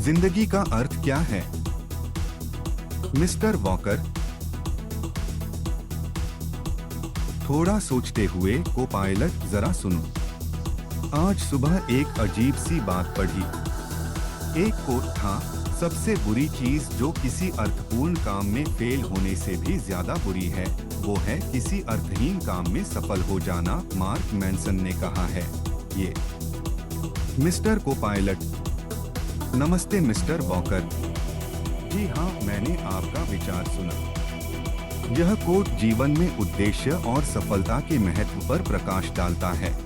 जिंदगी का अर्थ क्या है? Mister walker. थोड़ा सोचते हुए को पायलट, जरा सुनो। आज सुबह एक अजीब सी बात पढ़ी। एक कोट था, सबसे बुरी चीज जो किसी अर्थपूर्ण काम में फेल होने से भी ज्यादा बुरी है, वो है किसी अर्थहीन काम में सफल हो जाना। मार्क मैनसन ने कहा है ये। मिस्टर को पायलट। नमस्ते मिस्टर वॉकर। जी हाँ, मैंने आपका विचार सुना। यह कोट जीवन में उद्देश्य और सफलता के महत्व पर प्रकाश डालता है।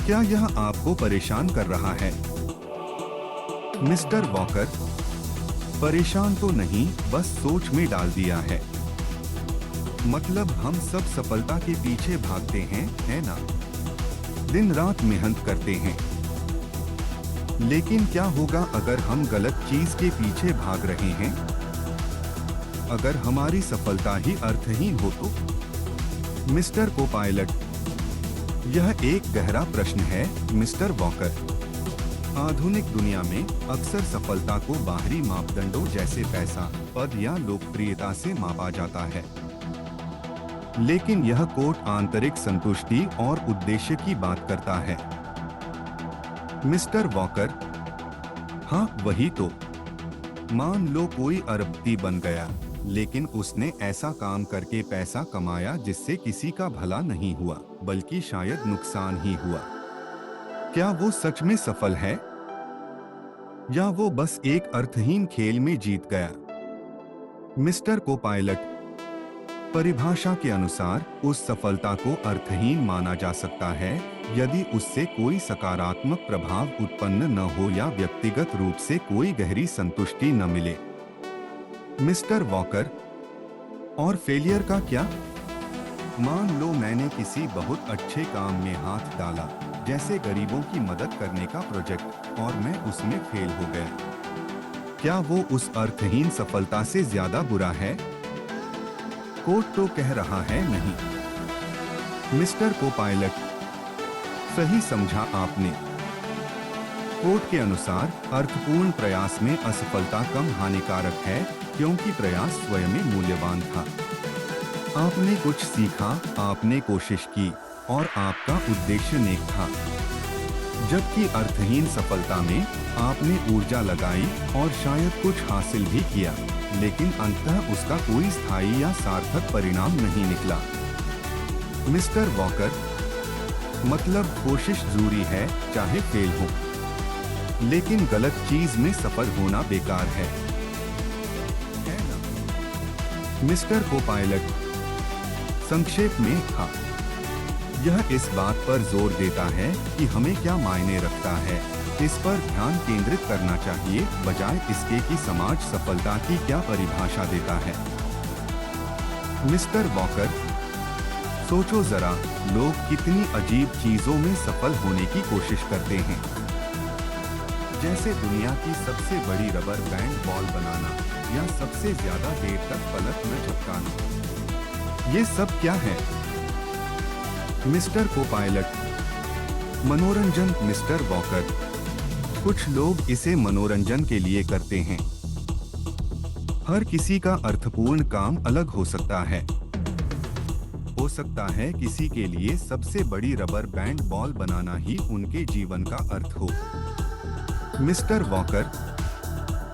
क्या यह आपको परेशान कर रहा है? Mister walker. परेशान तो नहीं, बस सोच में डाल दिया है। मतलब हम सब सफलता के पीछे भागते हैं, है ना? दिन रात मेहनत करते हैं। लेकिन क्या होगा अगर हम गलत चीज के पीछे भाग रहे हैं? अगर हमारी सफलता ही अर्थहीन हो तो? मिस्टर को पायलट। यह एक गहरा प्रश्न है मिस्टर वॉकर। आधुनिक दुनिया में अक्सर सफलता को बाहरी मापदंडों जैसे पैसा, पद या लोकप्रियता से मापा जाता है। लेकिन यह कोट आंतरिक संतुष्टि और उद्देश्य की बात करता है। Mister walker. हाँ, वही तो। मान लो कोई अरबपति बन गया, लेकिन उसने ऐसा काम करके पैसा कमाया जिससे किसी का भला नहीं हुआ, बल्कि शायद नुकसान ही हुआ। क्या वो सच में सफल है? या वो बस एक अर्थहीन खेल में जीत गया? मिस्टर को पायलट। परिभाषा के अनुसार उस सफलता को अर्थहीन माना जा सकता है यदि उससे कोई सकारात्मक प्रभाव उत्पन्न न हो या व्यक्तिगत रूप से कोई गहरी संतुष्टि न मिले। Mister walker. और फेलियर का क्या? मान लो मैंने किसी बहुत अच्छे काम में हाथ डाला, जैसे गरीबों की मदद करने का प्रोजेक्ट, और मैं उसमें फेल हो गया। क्या वो उस अर्थहीन सफलता से ज्यादा बुरा है? कोट तो कह रहा है नहीं। मिस्टर को पायलट। सही समझा आपने। कोट के अनुसार अर्थपूर्ण प्रयास में असफलता कम हानिकारक है, क्योंकि प्रयास स्वयं में मूल्यवान था। आपने कुछ सीखा, आपने कोशिश की, और आपका उद्देश्य नेक था। जबकि अर्थहीन सफलता में आपने ऊर्जा लगाई और शायद कुछ हासिल भी किया, लेकिन अंततः उसका कोई स्थायी या सार्थक परिणाम नहीं निकला। Mister walker. मतलब कोशिश जरूरी है, चाहे फेल हो, लेकिन गलत चीज में सफल होना बेकार है ना? मिस्टर को पायलट। संक्षेप में हाँ। यह इस बात पर जोर देता है कि हमें क्या मायने रखता है, इस पर ध्यान केंद्रित करना चाहिए, बजाय इसके कि समाज सफलता की क्या परिभाषा देता है। Mister walker. सोचो जरा, लोग कितनी अजीब चीजों में सफल होने की कोशिश करते हैं, जैसे दुनिया की सबसे बड़ी रबर बैंड बॉल बनाना या सबसे ज्यादा देर तक पलक न झपकाना। ये सब क्या है? मिस्टर को पायलट। मनोरंजन मिस्टर वॉकर। कुछ लोग इसे मनोरंजन के लिए करते हैं। हर किसी का अर्थपूर्ण काम अलग हो सकता है। हो सकता है किसी के लिए सबसे बड़ी रबर बैंड बॉल बनाना ही उनके जीवन का अर्थ हो। Mister walker.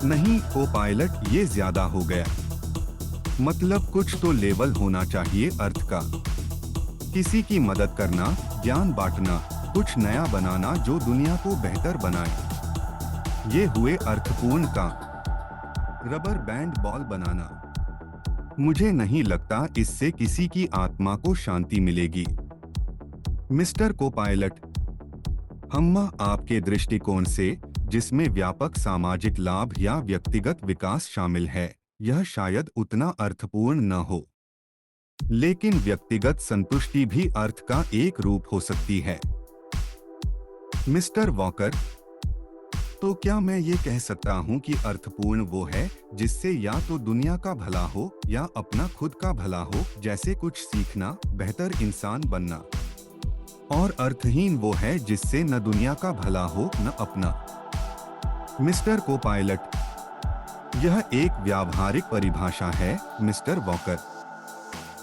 नहीं को पायलट, ये ज्यादा हो गया। मतलब कुछ तो लेवल होना चाहिए अर्थ का। किसी की मदद करना, ज्ञान बांटना, कुछ नया बनाना जो दुनिया को बेहतर बनाए। ये हुए अर्थपूर्ण काम। रबर बैंड बॉल बनाना। मुझे नहीं लगता इससे किसी की आत्मा को शांति मिलेगी। मिस्टर को पायलट। हम्मा आपके दृष्टिकोण से, जिसमें व्यापक सामाजिक लाभ या व्यक्तिगत विकास शामिल है, यह शायद उतना अर्थपूर्ण न हो। लेकिन व्यक्तिगत संतुष्टि भी अर्थ का एक रूप हो सकती है। Mister walker. तो क्या मैं ये कह सकता हूँ कि अर्थपूर्ण वो है जिससे या तो दुनिया का भला हो या अपना खुद का भला हो, जैसे कुछ सीखना, बेहतर इंसान बनना। और अर्थहीन वो है जिससे न दुनिया का भला हो न अपना। मिस्टर को पायलट, यह एक व्यावहारिक परिभाषा है मिस्टर वॉकर।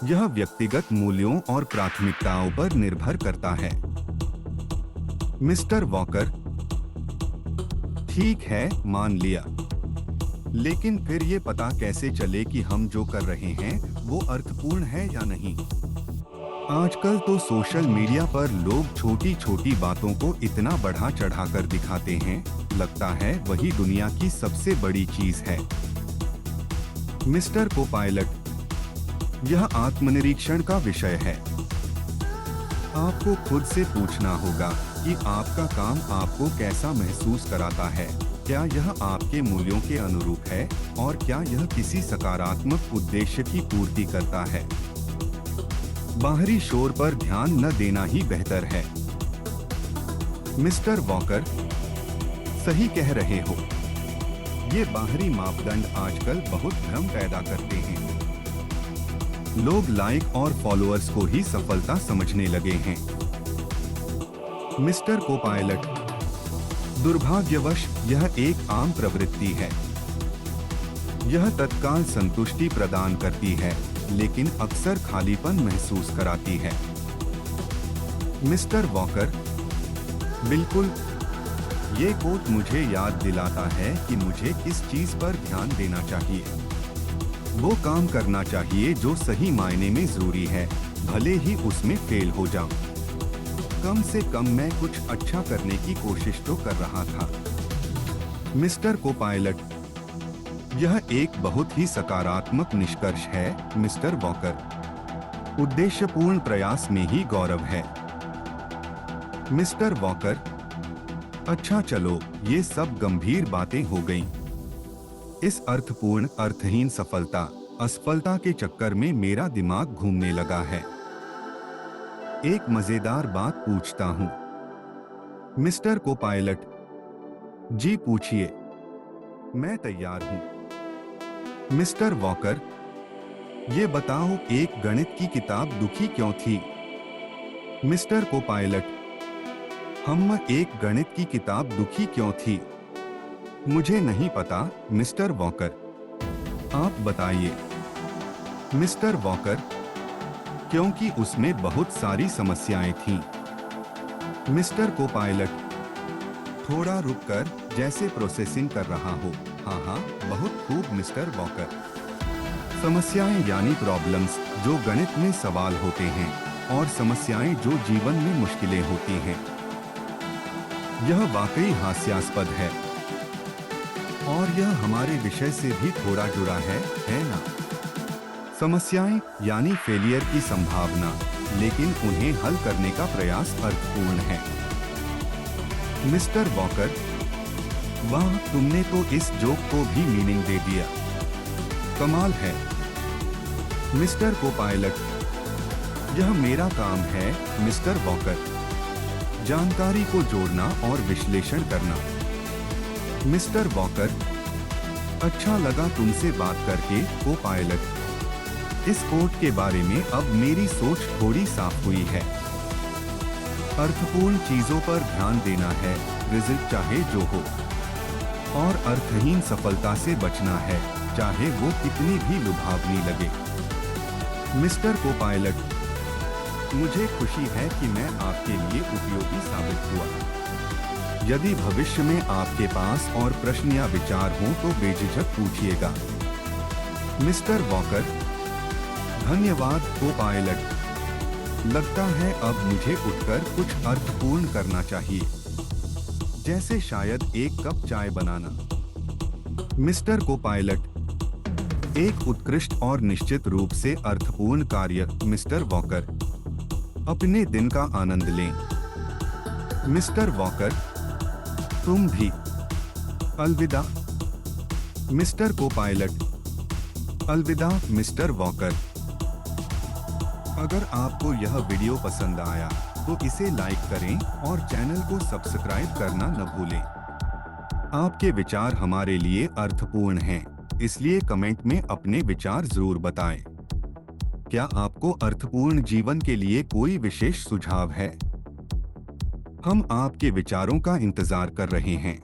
यह व्यक्तिगत मूल्यों और प्राथमिकताओं पर निर्भर करता है। मिस्टर वॉकर, ठीक है, मान लिया। लेकिन फिर ये पता कैसे चले कि हम जो कर रहे हैं वो अर्थपूर्ण है या नहीं? आजकल तो सोशल मीडिया पर लोग छोटी छोटी बातों को इतना बढ़ा चढ़ाकर दिखाते हैं, लगता है वही दुनिया की सबसे बड़ी चीज है। मिस्टर को पायलट, यह आत्मनिरीक्षण का विषय है। आपको खुद से पूछना होगा कि आपका काम आपको कैसा महसूस कराता है। क्या यह आपके मूल्यों के अनुरूप है और क्या यह किसी सकारात्मक उद्देश्य की पूर्ति करता है? बाहरी शोर पर ध्यान न देना ही बेहतर है। मिस्टर वॉकर, सही कह रहे हो। ये बाहरी मापदंड आजकल बहुत भ्रम पैदा करते हैं। लोग लाइक और फॉलोअर्स को ही सफलता समझने लगे हैं। मिस्टर को पायलट, दुर्भाग्यवश यह एक आम प्रवृत्ति है। यह तत्काल संतुष्टि प्रदान करती है, लेकिन अक्सर खालीपन महसूस कराती है। मिस्टर वॉकर, बिल्कुल। ये कोट मुझे याद दिलाता है कि मुझे किस चीज पर ध्यान देना चाहिए। वो काम करना चाहिए जो सही मायने में जरूरी है, भले ही उसमें फेल हो जाऊं। कम से कम मैं कुछ अच्छा करने की कोशिश तो कर रहा था। मिस्टर को पायलट, यह एक बहुत ही सकारात्मक निष्कर्ष है मिस्टर वॉकर। उद्देश्यपूर्ण प्रयास में ही गौरव है। मिस्टर वॉकर, अच्छा चलो, ये सब गंभीर बातें हो गईं। इस अर्थपूर्ण अर्थहीन सफलता असफलता के चक्कर में मेरा दिमाग घूमने लगा है। एक मजेदार बात पूछता हूं। मिस्टर को पायलट, जी पूछिए, मैं तैयार हूं। मिस्टर वॉकर, ये बताओ, एक गणित की किताब दुखी क्यों थी? मिस्टर को पायलट, हम एक गणित की किताब दुखी क्यों थी? मुझे नहीं पता मिस्टर वॉकर, आप बताइए। मिस्टर वॉकर, क्योंकि उसमें बहुत सारी समस्याएं थीं। मिस्टर को पायलट, थोड़ा रुककर, जैसे प्रोसेसिंग कर रहा हो। हाँ, बहुत खूब मिस्टर वॉकर। समस्याएं यानी प्रॉब्लम्स, जो गणित में सवाल होते हैं, और समस्याएं जो जीवन में मुश्किलें होती हैं। यह वाकई हास्यास्पद है और यह हमारे विषय से भी थोड़ा जुड़ा है ना? समस्याएं यानी फेलियर की संभावना, लेकिन उन्हें हल करने का प्रयास अर्थपूर्ण है। मिस्टर वॉकर, वाह, तुमने तो इस जोक को भी मीनिंग दे दिया। कमाल है। मिस्टर को पायलट, यह मेरा काम है मिस्टर वॉकर, जानकारी को जोड़ना और विश्लेषण करना। मिस्टर वॉकर, अच्छा लगा तुमसे बात करके को पायलट। इस कोट के बारे में अब मेरी सोच थोड़ी साफ हुई है। अर्थपूर्ण चीजों पर ध्यान देना है, रिजल्ट चाहे जो हो, और अर्थहीन सफलता से बचना है, चाहे वो कितनी भी लुभावनी लगे। मिस्टर को पायलट, मुझे खुशी है कि मैं आपके लिए उपयोगी साबित हुआ। यदि भविष्य में आपके पास और प्रश्न या विचार हों तो बेझिझक पूछिएगा। मिस्टर वॉकर, धन्यवाद को पायलट। लगता है अब मुझे उठकर कुछ अर्थपूर्ण करना चाहिए, जैसे शायद एक कप चाय बनाना। मिस्टर को पायलट, एक उत्कृष्ट और निश्चित रूप से अर्थपूर्ण कार्य मिस्टर वॉकर। अपने दिन का आनंद लें। मिस्टर वॉकर, तुम भी। अलविदा। मिस्टर को पायलट, अलविदा मिस्टर वॉकर। अगर आपको यह वीडियो पसंद आया तो इसे लाइक करें और चैनल को सब्सक्राइब करना न भूलें। आपके विचार हमारे लिए अर्थपूर्ण हैं, इसलिए कमेंट में अपने विचार जरूर बताएं। क्या आपको अर्थपूर्ण जीवन के लिए कोई विशेष सुझाव है? हम आपके विचारों का इंतजार कर रहे हैं।